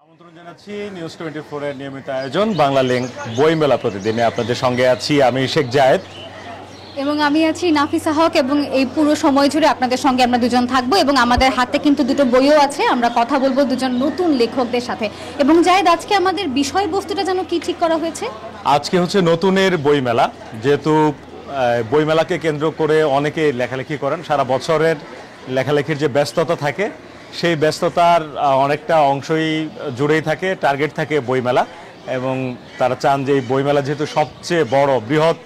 আমন্ত্রণ জানাচ্ছি নিউজ 24 এর নিয়মিত আয়োজন বাংলা লিংক বইমেলা প্রতিদিনে আপনাদের সঙ্গে আছি আমি শেখ জায়েদ এবং আমি আছি নাফিসা হক এবং এই পুরো সময় জুড়ে আপনাদের সঙ্গে আমরা দুজন থাকবো এবং আমাদের হাতে কিন্তু দুটো বইও আছে। আমরা কথা বলবো দুজন নতুন লেখকদের সাথে। এবং জায়েদ, আজকে আমাদের বিষয়বস্তুটা যেন কি ঠিক করা হয়েছে? আজকে হচ্ছে নতুনের বইমেলা। যেহেতু বইমেলাকে কেন্দ্র করে অনেকে লেখালেখি করেন, সারা বছরের লেখালেখির যে ব্যস্ততা থাকে সেই ব্যস্ততার অনেকটা অংশই জুড়েই থাকে, টার্গেট থাকে বইমেলা। এবং তারা চান যে এই বইমেলা যেহেতু সবচেয়ে বড় বৃহৎ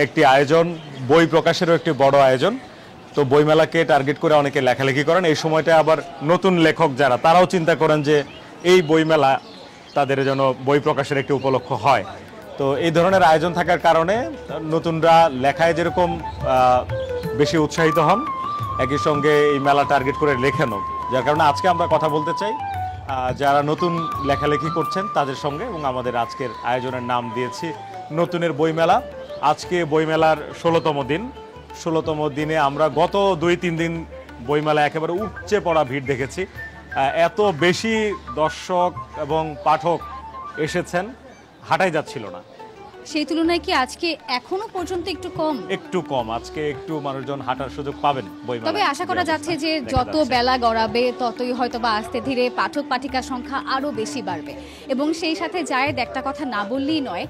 একটি আয়োজন, বই প্রকাশেরও একটি বড় আয়োজন, তো বইমেলাকে টার্গেট করে অনেকে লেখালেখি করেন। এই সময়টা আবার নতুন লেখক যারা, তারাও চিন্তা করেন যে এই বইমেলা তাদের যেন বই প্রকাশের একটি উপলক্ষ হয়। তো এই ধরনের আয়োজন থাকার কারণে নতুনরা লেখায় যেরকম বেশি উৎসাহিত হন, একই সঙ্গে এই মেলা টার্গেট করে লেখেনও। যার কারণে আজকে আমরা কথা বলতে চাই যারা নতুন লেখালেখি করছেন তাদের সঙ্গে, এবং আমাদের আজকের আয়োজনের নাম দিয়েছি নতুনের বইমেলা। আজকে বইমেলার 16তম দিন। 16তম দিনে আমরা গত 2-3 দিন বইমেলা একেবারে উপচে পড়া ভিড় দেখেছি। এত বেশি দর্শক এবং পাঠক এসেছেন, হাঁটাই যাচ্ছিল না। সেই তুলনায় কি আজকে এখনো পর্যন্ত একটু কম? একটু কম, আজকে একটু মানুষজন হাঁটার সুযোগ পাবেন বইমেলায়। তবে আশা করা যাচ্ছে যে যত বেলা গড়াবে ততই হয়তো বা আস্তে ধীরে পাঠক পাঠিকার সংখ্যা আরও বেশি বাড়বে। এবং সেই সাথে জায়েদ, একটা কথা না বললেই নয়,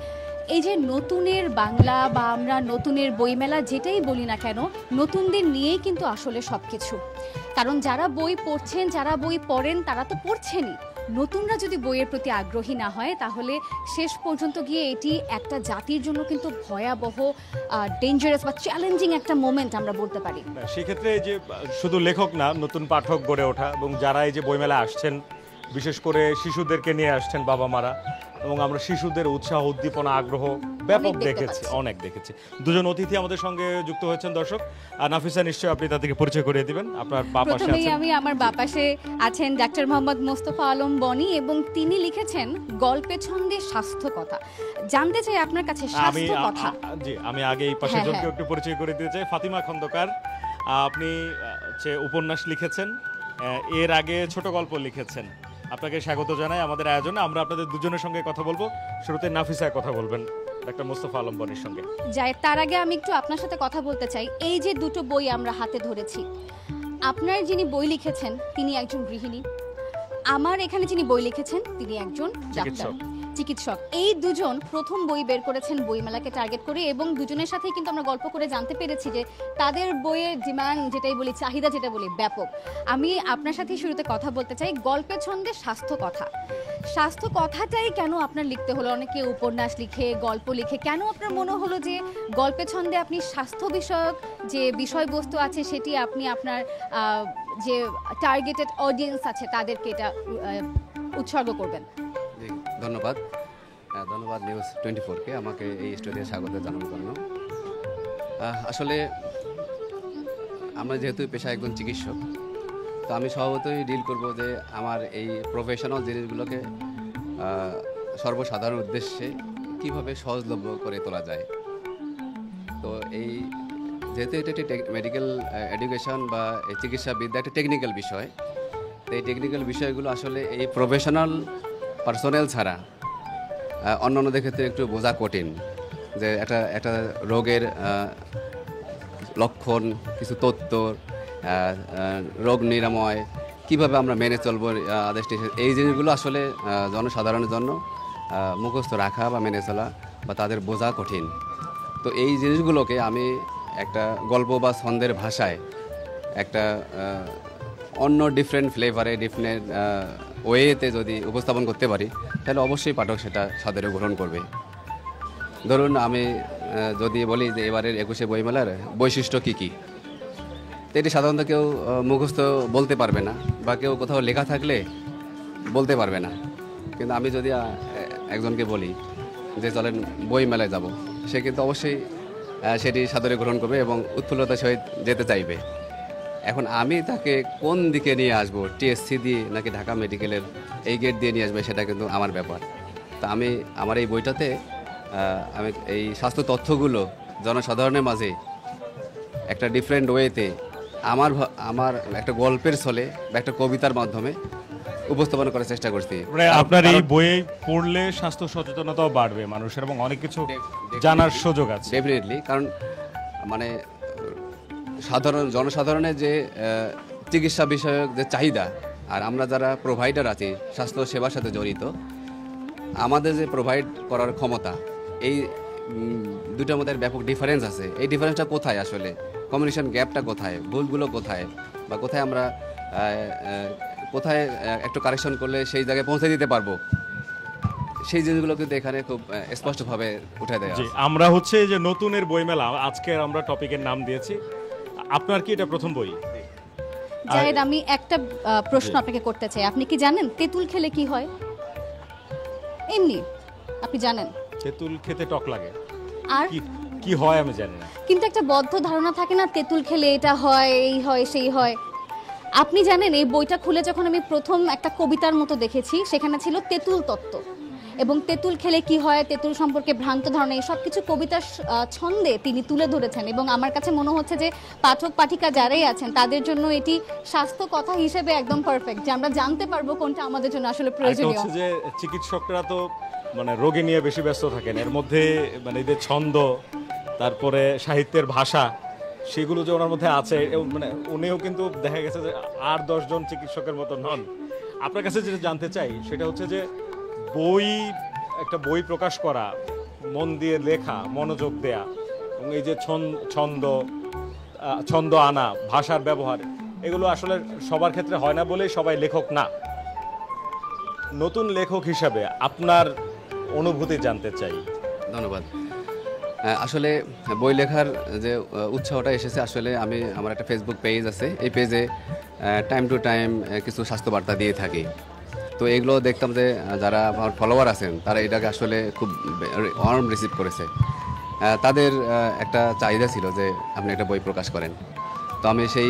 এই যে নতুনের বাংলা বা আমরা নতুনের বইমেলা যেটাই বলি না কেন, নতুনদের নিয়েই কিন্তু আসলে সব কিছু। কারণ যারা বই পড়ছেন, যারা বই পড়েন, তারা তো পড়ছেনই। নতুনরা যদি বইয়ের প্রতি আগ্রহী না হয় তাহলে শেষ পর্যন্ত গিয়ে এটি একটা জাতির জন্য কিন্তু ভয়াবহ, ডেঞ্জারাস বা চ্যালেঞ্জিং একটা মোমেন্ট আমরা বলতে পারি। সেক্ষেত্রে যে শুধু লেখক না, নতুন পাঠক গড়ে ওঠা, এবং যারা এই যে বইমেলা আসছেন, বিশেষ করে শিশুদেরকে নিয়ে আসছেন বাবা মারা, এবং আমরা শিশুদের উৎসাহ, উদ্দীপনা, আগ্রহ ব্যাপক দেখেছি, অনেক দেখেছি। দুজন অতিথি আমাদের সঙ্গে যুক্ত হয়েছেন দর্শক। নাফিসা, নিশ্চয়ই আপনি তাদেরকে পরিচয় করিয়ে দিবেন। আপনার বাঁ পাশে আছেন, আমি আমার বাঁ পাশে আছেন ডাক্তার মোহাম্মদ মোস্তফা আলম বনি, এবং তিনি লিখেছেন গল্পে ছন্দে স্বাস্থ্য কথা। জানতে চাই আপনার কাছে স্বাস্থ্য কথা। জি, আমি আগে এই পাশের জনকে একটু পরিচয় করে দিতে চাই। ফাতিমা খন্দকার, আপনি উপন্যাস লিখেছেন, এর আগে ছোট গল্প লিখেছেন। আপনাকে স্বাগত জানাই আমাদের আয়োজনে। আমরা আপনাদের দুজনের সঙ্গে কথা বলবো। শুরুতে নাফিসা কথা বলবেন ডাক্তার মোস্তফা আলম বনির সঙ্গে। যাই, তার আগে আমি একটু আপনার সাথে কথা বলতে চাই। এই যে দুটো বই আমরা হাতে ধরেছি, আপনার যিনি বই লিখেছেন তিনি একজন গৃহিণী, আমার এখানে যিনি বই লিখেছেন তিনি একজন চিকিৎসক। এই দুজন প্রথম বই বের করেছেন বইমেলাকে টার্গেট করে, এবং দুজনের সাথে কিন্তু আমরা গল্প করে জানতে পেরেছি যে তাদের বইয়ের ডিমান্ড, যেটাই বলি চাহিদা, যেটা বলি ব্যাপক। আমি আপনার সাথে শুরুতে কথা বলতে চাই গল্পের ছন্দে স্বাস্থ্য কথা। স্বাস্থ্য কথাটাই কেন আপনার লিখতে হলো? অনেকে উপন্যাস লিখে, গল্প লিখে, কেন আপনার মনে হলো যে গল্পের ছন্দে আপনি স্বাস্থ্য বিষয়ক যে বিষয়বস্তু আছে সেটি আপনি আপনার যে টার্গেটেড অডিয়েন্স আছে তাদেরকে এটা উৎসর্গ করবেন? ধন্যবাদ নিউজ 24-কে আমাকে এই স্টুডিওতে স্বাগত জানানোর জন্য। আসলে আমরা যেহেতু পেশা একজন চিকিৎসক, তো আমি স্বভাবতই ডিল করব যে আমার এই প্রফেশনাল জিনিসগুলোকে সর্বসাধারণ উদ্দেশ্যে কিভাবে সহজলভ্য করে তোলা যায়। তো এই যেহেতু এটা একটি মেডিকেল এডুকেশন বা চিকিৎসাবিদ্যা একটা টেকনিক্যাল বিষয়, তো এই টেকনিক্যাল বিষয়গুলো আসলে এই প্রফেশনাল পার্সোনেল ছাড়া অন্যান্যদের ক্ষেত্রে একটু বোঝা কঠিন। যে একটা রোগের লক্ষণ, কিছু তথ্য, রোগ নিরাময়, কিভাবে আমরা মেনে চলবো আদেশটি, এই জিনিসগুলো আসলে জনসাধারণের জন্য মুখস্থ রাখা বা মেনে চলা বা তাদের বোঝা কঠিন। তো এই জিনিসগুলোকে আমি একটা গল্প বা ছন্দের ভাষায় একটা অন্য ডিফারেন্ট ফ্লেভারে, ডিফারেন্ট ওয়েতে যদি উপস্থাপন করতে পারি তাহলে অবশ্যই পাঠক সেটা সাদরে গ্রহণ করবে। ধরুন আমি যদি বলি যে এবারের 21শে বইমেলার বৈশিষ্ট্য কী কী, তো এটি সাধারণত কেউ মুখস্থ বলতে পারবে না, বা কেউ কোথাও লেখা থাকলে বলতে পারবে না। কিন্তু আমি যদি একজনকে বলি যে চলেন বইমেলায় যাব, সে কিন্তু অবশ্যই সেটি সাদরে গ্রহণ করবে এবং উৎফুল্লতার সহিত যেতে চাইবে। এখন আমি তাকে কোন দিকে নিয়ে আসবো, টিএসসি দিয়ে নাকি ঢাকা মেডিকেলের এই গেট দিয়ে নিয়ে আসবে, সেটা কিন্তু আমার ব্যাপার। তা আমি আমার এই বইটাতে আমি এই স্বাস্থ্য তথ্যগুলো জনসাধারণের মাঝে একটা ডিফারেন্ট ওয়েতে আমার একটা গল্পের ছলে বা একটা কবিতার মাধ্যমে উপস্থাপন করার চেষ্টা করছি। মানে আপনার এই বইয়ে পড়লে স্বাস্থ্য সচেতনতাও বাড়বে মানুষের এবং অনেক কিছু জানার সুযোগ আছে। ডেফিনেটলি, কারণ মানে জনসাধারণের যে চিকিৎসা বিষয়ক যে চাহিদা, আর আমরা যারা প্রোভাইডার আছি স্বাস্থ্য সেবার সাথে জড়িত, আমাদের যে প্রোভাইড করার ক্ষমতা, এই দুটার মধ্যে ব্যাপক ডিফারেন্স আছে। এই ডিফারেন্সটা কোথায় আসলে, কমিউনিকেশন গ্যাপটা কোথায়, ভুলগুলো কোথায়, বা কোথায় আমরা কোথায় একটু কারেকশন করলে সেই জায়গায় পৌঁছে দিতে পারবো, সেই জিনিসগুলো কিন্তু এখানে খুব স্পষ্টভাবে উঠে দেয়। জি, আমরা হচ্ছে যে নতুনের বইমেলা, আজকে আমরা টপিকের নাম দিয়েছি। আপনার কি এটা প্রথম বই? জাহেদ, আমি একটা প্রশ্ন আপনাকে করতে চাই। আপনি কি জানেন তেঁতুল খেলে কি হয়? এমনি আপনি জানেন? তেঁতুল খেতে টক লাগে, আর কি হয় আমি জানি না। কিন্তু একটা বদ্ধ ধারণা থাকে না, তেঁতুল খেলে এটা হয়, এই হয়, সেই হয়। আপনি জানেন, এই বইটা খুলে যখন আমি প্রথম একটা কবিতার মতো দেখেছি, সেখানে ছিল তেঁতুল তত্ত্ব, এবং তেঁতুল খেলে কি হয়, তেঁতুল সম্পর্কে ভ্রান্ত ধারণা, এই সব কিছু কবিতার ছন্দে তিনি তুলে ধরেছেন। এবং আমার কাছে মনে হচ্ছে যে পাঠক পাঠিকা যারাই আছেন তাদের জন্য এটি স্বাস্থ্য কথা হিসেবে একদম পারফেক্ট, যে আমরা জানতে পারবো কোনটা আমাদের জন্য আসলে প্রয়োজনীয়। হচ্ছে যে চিকিৎসকরা তো মানে রোগী নিয়ে বেশি ব্যস্ত থাকেন, এর মধ্যে মানে এদের ছন্দ, তারপরে সাহিত্যের ভাষা, সেগুলো যে ওনার মধ্যে আছে, মানে উনিও কিন্তু দেখা গেছে যে আর 10 জন চিকিৎসকের মতো নন। আপনার কাছে যেটা জানতে চাই সেটা হচ্ছে যে একটা বই প্রকাশ করা, মন দিয়ে লেখা, মনোযোগ দেয়া, এবং এই যে ছন্দ আনা, ভাষার ব্যবহার, এগুলো আসলে সবার ক্ষেত্রে হয় না বলেই সবাই লেখক না। নতুন লেখক হিসাবে আপনার অনুভূতি জানতে চাই। ধন্যবাদ। আসলে বই লেখার যে উৎসাহটা এসেছে, আসলে আমার একটা ফেসবুক পেজ আছে, এই পেজে টাইম টু টাইম কিছু স্বাস্থ্য বার্তা দিয়ে থাকি। তো এগুলো দেখতাম যে যারা আমার ফলোয়ার আছেন তারা এটাকে আসলে খুব ওয়ার্ম রিসিভ করেছে। তাদের একটা চাহিদা ছিল যে আপনি একটা বই প্রকাশ করেন। তো আমি সেই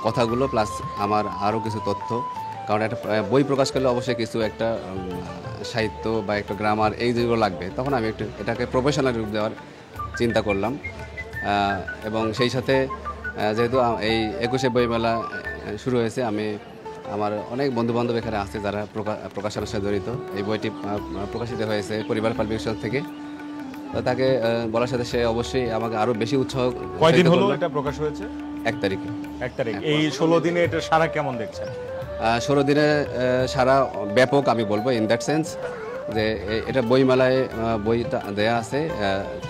কথাগুলো প্লাস আমার আরও কিছু তথ্য, কারণ একটা বই প্রকাশ করলে অবশ্যই কিছু একটা সাহিত্য বা একটা গ্রামার, এই যেগুলো লাগবে, তখন আমি একটু এটাকে প্রফেশনাল রূপ দেওয়ার চিন্তা করলাম। এবং সেই সাথে যেহেতু এই 21শে বইমেলা শুরু হয়েছে, আমার অনেক বন্ধুবান্ধব এখানে আছে যারা প্রকাশনার সাথে জড়িত। এই বইটি প্রকাশিত হয়েছে পরিবার পাবলিকেশন থেকে। তো তাকে বলার সাথে সে অবশ্যই আমাকে আরও বেশি উৎসাহ। কয়দিন হলো এটা প্রকাশ হয়েছে? 1 তারিখে। 1 তারিখ। এই 16 দিনে এটা সারা কেমন দেখছেন? 16 দিনে সারা ব্যাপক আমি বলবো, ইন দ্যাট সেন্স যে এটা বইমেলায় বইটা দেয়া আছে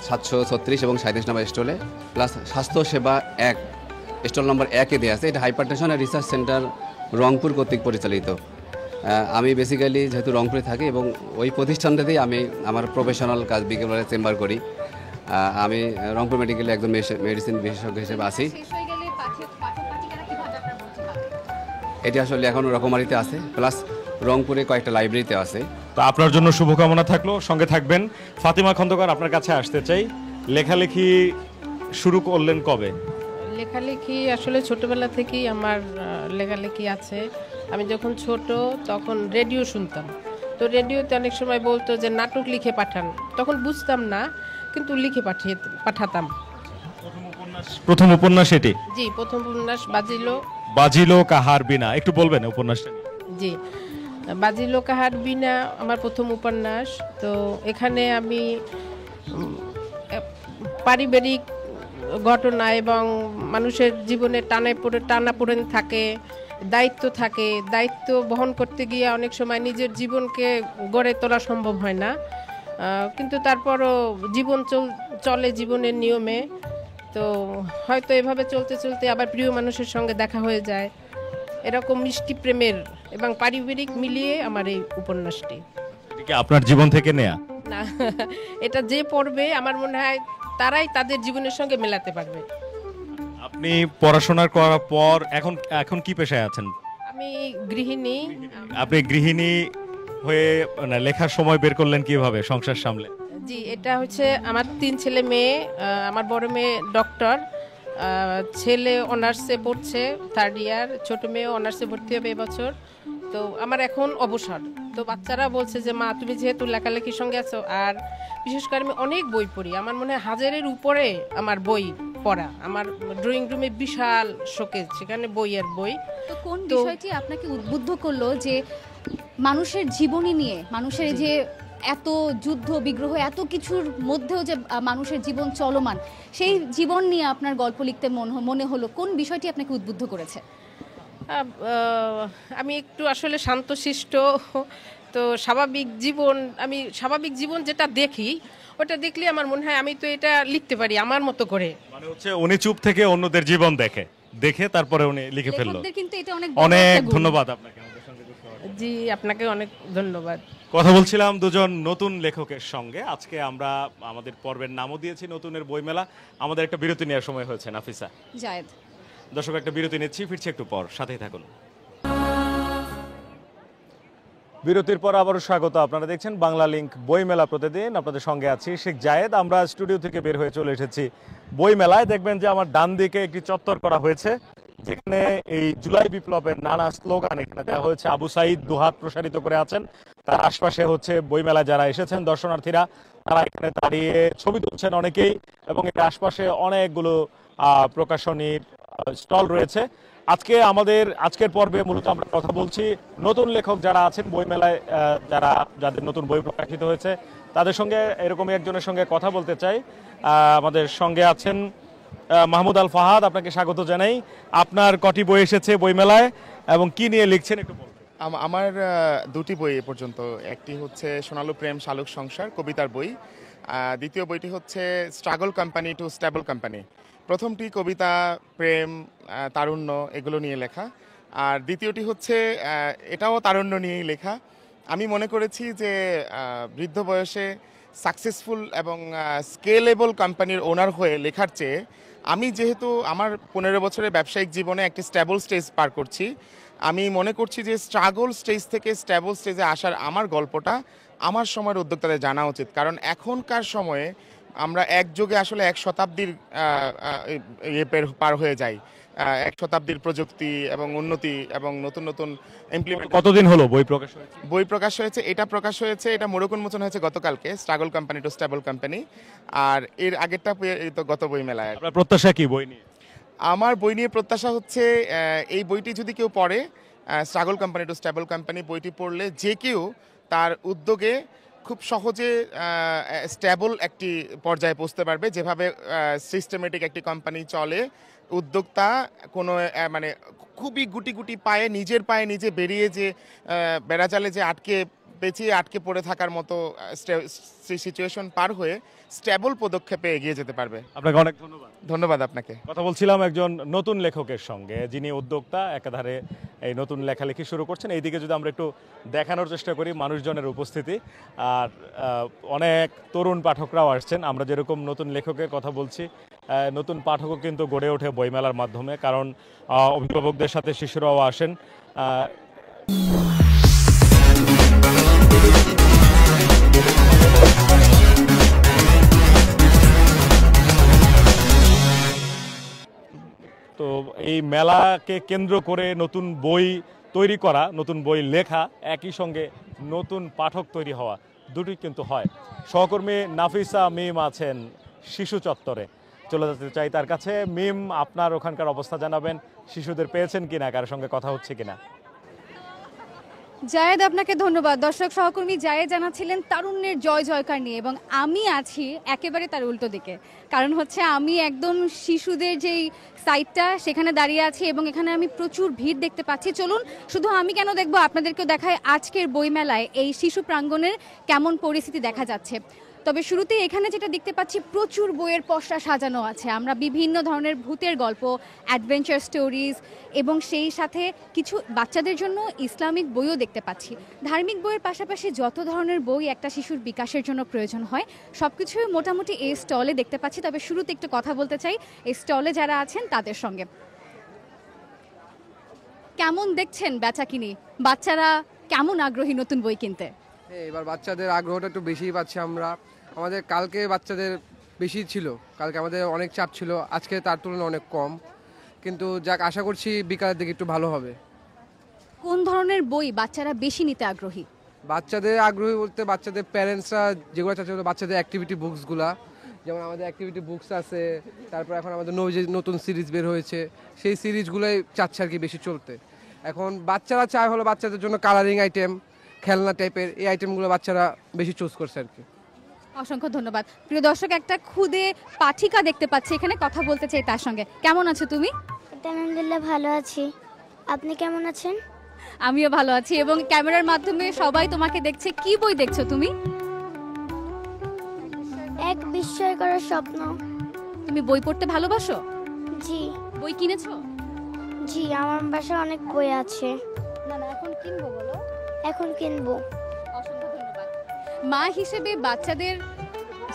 736 এবং 37 নম্বর স্টলে, প্লাস স্বাস্থ্য সেবা 1 স্টল নম্বর 1-এ দেওয়া আছে। এটা hypertension and research centre Rangpur কর্তৃক পরিচালিত। আমি বেসিক্যালি যেহেতু রংপুরে থাকি এবং ওই প্রতিষ্ঠানটাতেই আমি আমার প্রফেশনাল কাজ বিকেলবেলা চেম্বার করি। আমি রংপুর মেডিকেলে একজন মেডিসিন বিশেষজ্ঞ হিসেবে আছি। এটি আসলে এখন রকমারিতে আছে, প্লাস রংপুরে কয়েকটা লাইব্রেরিতে আছে। তো আপনার জন্য শুভকামনা থাকলো, সঙ্গে থাকবেন। ফাতিমা খন্দকার, আপনার কাছে আসতে চাই, লেখালেখি শুরু করলেন কবে? লেখালেখি আসলে ছোটবেলা থেকেই আমার লেখালেখি আছে। আমি যখন ছোট তখন রেডিও শুনতাম, তো রেডিওতে অনেক সময় বলতো যে নাটক লিখে পাঠান, তখন বুঝতাম না কিন্তু লিখে পাঠাতাম। প্রথম উপন্যাস এটি? জি, প্রথম উপন্যাস বাজিলো কাহার বিনা। একটু বলবেন উপন্যাসটা? জি, বাজিলো কাহার বিনা আমার প্রথম উপন্যাস। তো এখানে আমি পারিবারিক ঘটনা এবং মানুষের জীবনে টানাপোড়েন থাকে, দায়িত্ব বহন করতে গিয়ে অনেক সময় নিজের জীবনকে গড়ে তোলা সম্ভব হয় না, কিন্তু তারপরও জীবন চলে জীবনের নিয়মে। তো হয়তো এভাবে চলতে চলতে আবার প্রিয় মানুষের সঙ্গে দেখা হয়ে যায়, এরকম মিষ্টি প্রেমের এবং পারিবারিক মিলিয়ে আমার এই উপন্যাসটি। আপনার জীবন থেকে নেয়া না, এটা যে পড়বে আমার মনে হয় তারাই তাদের জীবনের সঙ্গে মেলাতে পারবে। আপনি পড়াশোনা করার পর এখন কি পেশায় আছেন? আমি গৃহিণী। আপনি গৃহিণী হয়ে লেখার সময় বের করলেন কিভাবে সংসার সামলে? জি, এটা হচ্ছে আমার 3 ছেলে মেয়ে। আমার বড় মেয়ে ডক্টর, ছেলে অনার্সে পড়ছে 3rd ইয়ার, ছোট মেয়ে অনার্সে ভর্তি হবে এবছর। তো আমার এখন অবসর। তো বাচ্চারা বলছে যে মা তুমি যেহেতু লেখালেখির সঙ্গে আছো, আর বিশেষ করে আমি অনেক বই পড়ি, আমার মনে হয় 1000-এর উপরে আমার বই পড়া। আমার ড্রয়িং রুমে বিশাল শোকেস, সেখানে বই আর বই। তো কোন বিষয়টি আপনাকে উদ্বুদ্ধ করলো যে মানুষের জীবনী নিয়ে, মানুষের এই যে এত যুদ্ধ বিগ্রহ এত কিছুর মধ্যেও যে মানুষের জীবন চলমান, সেই জীবন নিয়ে আপনার গল্প লিখতে মনে হলো কোন বিষয়টি আপনাকে উদ্বুদ্ধ করেছে? আমি একটু আসলে শান্তশিষ্ট, তো আমি স্বাভাবিক জীবন যেটা দেখি ওটা দেখলে আমার মনে হয় আমি তো এটা লিখতে পারি আমার মতো করে। মানে হচ্ছে উনি চুপ থেকে অন্যদের জীবন দেখে তারপরে উনি লিখে ফেললো। লেখকদের কিন্তু এটা অনেক অনেক ধন্যবাদ আপনাকে আমাদের সঙ্গে যুক্ত হওয়ার জন্য। জি, আপনাকে অনেক ধন্যবাদ। কথা বলছিলাম দুজন নতুন লেখকের সঙ্গে। আজকে আমরা আমাদের পর্বের নামও দিয়েছি নতুনের বইমেলা। আমাদের একটা বিরতি নেওয়ার সময় হয়েছে নাফিসা। জায়েদ, দর্শক একটা বিরতি নিচ্ছি, ফিরছি একটু পর, সাথেই থাকুন। বিরতির পর আবারও স্বাগত। আপনারা দেখছেন বাংলা লিংক বইমেলা প্রতিদিন। আপনাদের সঙ্গে আছি শেখ জায়েদ। আমরা স্টুডিও থেকে বের হয়ে চলে এসেছি বইমেলায়। দেখবেন যে আমার ডান দিকে একটি চত্বর করা হয়েছে, যেখানে এই জুলাই বিপ্লবের নানা স্লোগান এখানে দেওয়া হয়েছে। আবু সাইদ দুহাত প্রসারিত করে আছেন, তার আশপাশে হচ্ছে বইমেলায় যারা এসেছেন দর্শনার্থীরা, তারা এখানে দাঁড়িয়ে ছবি তুলছেন অনেকেই, এবং এর আশপাশে অনেকগুলো প্রকাশনীর স্টল রয়েছে। আজকের পর্বে মূলত আমরা কথা বলছি নতুন লেখক যারা আছেন বইমেলায়, যাদের নতুন বই প্রকাশিত হয়েছে তাদের সঙ্গে। এরকমই একজনের সঙ্গে কথা বলতে চাই। আমাদের সঙ্গে আছেন মাহমুদ আল ফাহাদ। আপনাকে স্বাগত জানাই। আপনার কটি বই এসেছে বইমেলায় এবং কি নিয়ে লিখছেন একটু বলুন। আমার দুটি বই এ পর্যন্ত। একটি হচ্ছে সোনালু প্রেম শালুক সংসার কবিতার বই, দ্বিতীয় বইটি হচ্ছে struggle company to stable company. প্রথমটি কবিতা, প্রেম, তারুণ্য এগুলো নিয়ে লেখা, আর দ্বিতীয়টি হচ্ছে এটাও তারুণ্য নিয়েই লেখা। আমি মনে করেছি যে বৃদ্ধ বয়সে সাকসেসফুল এবং স্কেলেবল কোম্পানির ওনার হয়ে লেখার চেয়ে আমি যেহেতু আমার 15 বছরের ব্যবসায়িক জীবনে একটি স্টেবল স্টেজ পার করছি, আমি মনে করছি যে স্ট্রাগল স্টেজ থেকে স্টেবল স্টেজে আসার আমার গল্পটা আমার সময়ের উদ্যোক্তাদের জানা উচিত। কারণ এখনকার সময়ে আমরা একযোগে আসলে 1 শতাব্দীর পার হয়ে যাই। 1 শতাব্দীর প্রযুক্তি এবং উন্নতি এবং নতুন নতুন ইমপ্লিমেন্ট। কতদিন হলো বই প্রকাশ হয়েছে? বই প্রকাশ হয়েছে, এটা মোড়ক উন্মোচন হয়েছে গতকালকে, struggle company to stable company. আর এর আগেরটা তো গত বই মেলায়। আপনার প্রত্যাশা কি বই নিয়ে? আমার বই নিয়ে প্রত্যাশা হচ্ছে এই বইটি যদি কেউ পড়ে, struggle company to stable company বইটি পড়লে যে কেউ তার উদ্যোগে খুব সহজে স্টেবল একটি পর্যায়ে পৌঁছতে পারবে। যেভাবে সিস্টেমেটিক একটি কোম্পানি চলে, উদ্যোক্তা কোনো মানে খুবই গুটি গুটি পায়ে নিজের পায়ে নিজে বেরিয়ে যে বেড়াজালে যে আটকে পড়ে থাকার মতো সিচুয়েশন পার হয়ে স্টেবল পদক্ষেপে এগিয়ে যেতে পারবে। আপনাকে অনেক ধন্যবাদ। ধন্যবাদ আপনাকে। কথা বলছিলাম একজন নতুন লেখকের সঙ্গে, যিনি উদ্যোক্তা, একাধারে এই নতুন লেখালেখি শুরু করছেন। এইদিকে যদি আমরা একটু দেখানোর চেষ্টা করি মানুষজনের উপস্থিতি, আর অনেক তরুণ পাঠকরাও আসছেন। আমরা যেরকম নতুন লেখকের কথা বলছি, নতুন পাঠকও কিন্তু গড়ে ওঠে বইমেলার মাধ্যমে, কারণ অভিভাবকদের সাথে শিশুরাও আসেন। তো এই মেলাকে কেন্দ্র করে নতুন বই তৈরি করা, নতুন বই লেখা, একই সঙ্গে নতুন পাঠক তৈরি হওয়া, দুটি কিন্তু হয়। সহকর্মী নাফিসা মিম আছেন শিশু চত্বরে, চলে যেতে চাই তার কাছে। মিম, আপনার ওখানকার অবস্থা জানাবেন, শিশুদের পেয়েছেন কিনা, কারোর সঙ্গে কথা হচ্ছে কিনা? জায়েদ, আপনাকে ধন্যবাদ। দর্শক সহকর্মী জায়েদ জানাচ্ছিলেন তারুণ্যের জয় জয়কার নিয়ে, এবং আমি আছি একেবারে তার উল্টো দিকে। কারণ হচ্ছে আমি একদম শিশুদের যেই সাইটটা সেখানে দাঁড়িয়ে আছি, এবং এখানে আমি প্রচুর ভিড় দেখতে পাচ্ছি। চলুন, শুধু আমি কেন দেখবো, আপনাদেরকেও দেখায় আজকের বইমেলায় এই শিশু প্রাঙ্গণের কেমন পরিস্থিতি দেখা যাচ্ছে। তবে শুরুতেই এখানে যেটা দেখতে পাচ্ছি, প্রচুর বইয়ের পসরা সাজানো আছে। আমরা বিভিন্ন ধরনের ভূতের গল্প, অ্যাডভেঞ্চার স্টোরিজ, এবং সেই সাথে কিছু বাচ্চাদের জন্য ইসলামিক বইও দেখতে পাচ্ছি। ধার্মিক বইয়ের পাশাপাশি যত ধরনের বই একটা শিশুর বিকাশের জন্য প্রয়োজন হয়, সব কিছুই মোটামুটি এই স্টলে দেখতে পাচ্ছি। তবে শুরুতে একটু কথা বলতে চাই এই স্টলে যারা আছেন তাদের সঙ্গে। কেমন দেখছেন বেচাকিনি? বাচ্চারা কেমন আগ্রহী নতুন বই কিনতে? এবার বাচ্চাদের আগ্রহটা একটু বেশিই পাচ্ছি আমরা। আমাদের কালকে বাচ্চাদের বেশি ছিল, কালকে আমাদের অনেক চাপ ছিল, আজকে তার তুলনায় অনেক কম। কিন্তু যাক, আশা করছি বিকালের দিকে একটু ভালো হবে। কোন ধরনের বই বাচ্চারা বেশি নিতে আগ্রহী? বাচ্চাদের আগ্রহী বলতে বাচ্চাদের প্যারেন্টসরা যেগুলো চাচ্ছে, বাচ্চাদের অ্যাক্টিভিটি বুকসগুলা, যেমন আমাদের অ্যাক্টিভিটি বুকস আছে, তারপর এখন আমাদের নতুন সিরিজ বের হয়েছে, সেই সিরিজগুলোই চাচ্ছে আর কি বেশি চলতে। এখন বাচ্চারা চায় হলো বাচ্চাদের জন্য কালারিং আইটেম, খেলনা টাইপের এই আইটেমগুলো বাচ্চারা বেশি চুজ করছে আর কি। অসংখ্য ধন্যবাদ। প্রিয় দর্শক, একটা খুদে পাঠিকা দেখতে পাচ্ছি এখানে, কথা বলতে চাই তার সঙ্গে। কেমন আছো তুমি? আলহামদুলিল্লাহ ভালো আছি, আপনি কেমন আছেন? আমিও ভালো আছি, এবং ক্যামেরার মাধ্যমে সবাই তোমাকে দেখছে। কি বই দেখছো তুমি? এক বিস্ময়কর স্বপ্ন। তুমি বই পড়তে ভালোবাসো? জি বই কিনেছো? জি, আমার বাসায় অনেক বই আছে। না না, এখন কিনবো বলো। এখন কিনবো। অসংখ্য ধন্যবাদ। মা হিসেবে বাচ্চাদের,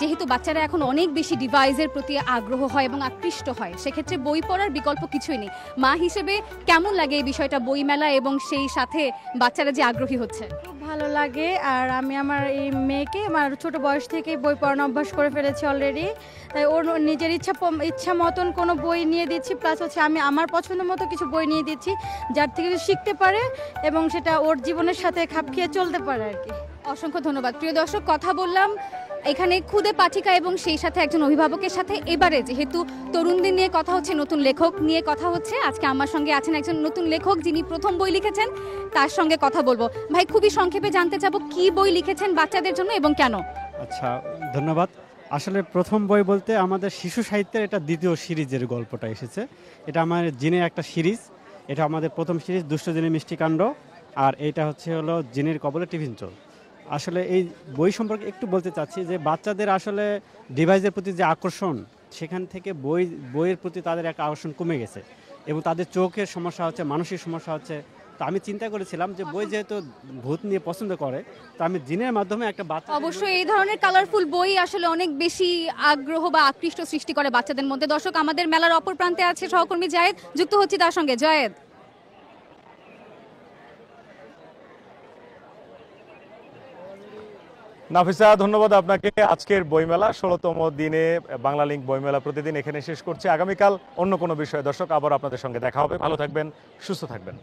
যেহেতু বাচ্চারা এখন অনেক বেশি ডিভাইসের প্রতি আগ্রহ হয় এবং আকৃষ্ট হয়, সেক্ষেত্রে বই পড়ার বিকল্প কিছুই নেই। মা হিসেবে কেমন লাগে এই বিষয়টা, বই মেলা এবং সেই সাথে বাচ্চারা যে আগ্রহী হচ্ছে? খুব ভালো লাগে। আর আমি আমার এই মেয়েকে আমার ছোট বয়স থেকেই বই পড়ানো অভ্যাস করে ফেলেছি অলরেডি। তাই ওর নিজের ইচ্ছা মতন কোনো বই নিয়ে দিচ্ছি, প্লাস হচ্ছে আমি আমার পছন্দ মতো কিছু বই নিয়ে দিচ্ছি, যার থেকে শিখতে পারে এবং সেটা ওর জীবনের সাথে খাপ খেয়ে চলতে পারে আর কি। অসংখ্য ধন্যবাদ। প্রিয় দর্শক, কথা বললাম এখানে খুদে পাঠিকা এবং সেই সাথে একজন অভিভাবকের সাথে। এবারে যেহেতু তরুণদের নিয়ে কথা হচ্ছে, নতুন লেখক নিয়ে কথা হচ্ছে, আজকে আমার সঙ্গে আছেন একজন নতুন লেখক যিনি প্রথম বই লিখেছেন, তার সঙ্গে কথা বলবো। ভাই, খুবই সংক্ষেপে জানতে চাবো কি বই লিখেছেন বাচ্চাদের জন্য এবং কেন? আচ্ছা, ধন্যবাদ। আসলে প্রথম বই বলতে আমাদের শিশু সাহিত্যের এটা দ্বিতীয় সিরিজের গল্পটা এসেছে। এটা আমার জিনের একটা সিরিজ, এটা আমাদের প্রথম সিরিজ দুষ্ট জিনের মিষ্টিকাণ্ড, আর এইটা হলো জিনের কবলে টিফিন চোর। আসলে এই বই সম্পর্কে একটু বলতে চাচ্ছি যে বাচ্চাদের আসলে ডিভাইসের প্রতি যে আকর্ষণ, সেখান থেকে বইয়ের প্রতি তাদের একটা আকর্ষণ কমে গেছে এবং তাদের চোখের সমস্যা হচ্ছে, মানসিক সমস্যা হচ্ছে। তো আমি চিন্তা করেছিলাম যে বই যেহেতু ভূত নিয়ে পছন্দ করে, তো আমি জিনের মাধ্যমে একটা বাচ্চা, অবশ্যই এই ধরনের কালারফুল বই আসলে অনেক বেশি আগ্রহ বা আকৃষ্ট সৃষ্টি করে বাচ্চাদের মধ্যে। দর্শক, আমাদের মেলার অপর প্রান্তে আছে সহকর্মী জায়েদ, যুক্ত হচ্ছে তার সঙ্গে। জায়েদ, নাফিসা, ধন্যবাদ আপনাকে। আজকের বইমেলা 16তম দিনে বাংলা লিংক বইমেলা প্রতিদিন এখানে শেষ করছে। আগামীকাল অন্য কোনো বিষয়ে দর্শক আবার আপনাদের সঙ্গে দেখা হবে। ভালো থাকবেন, সুস্থ থাকবেন।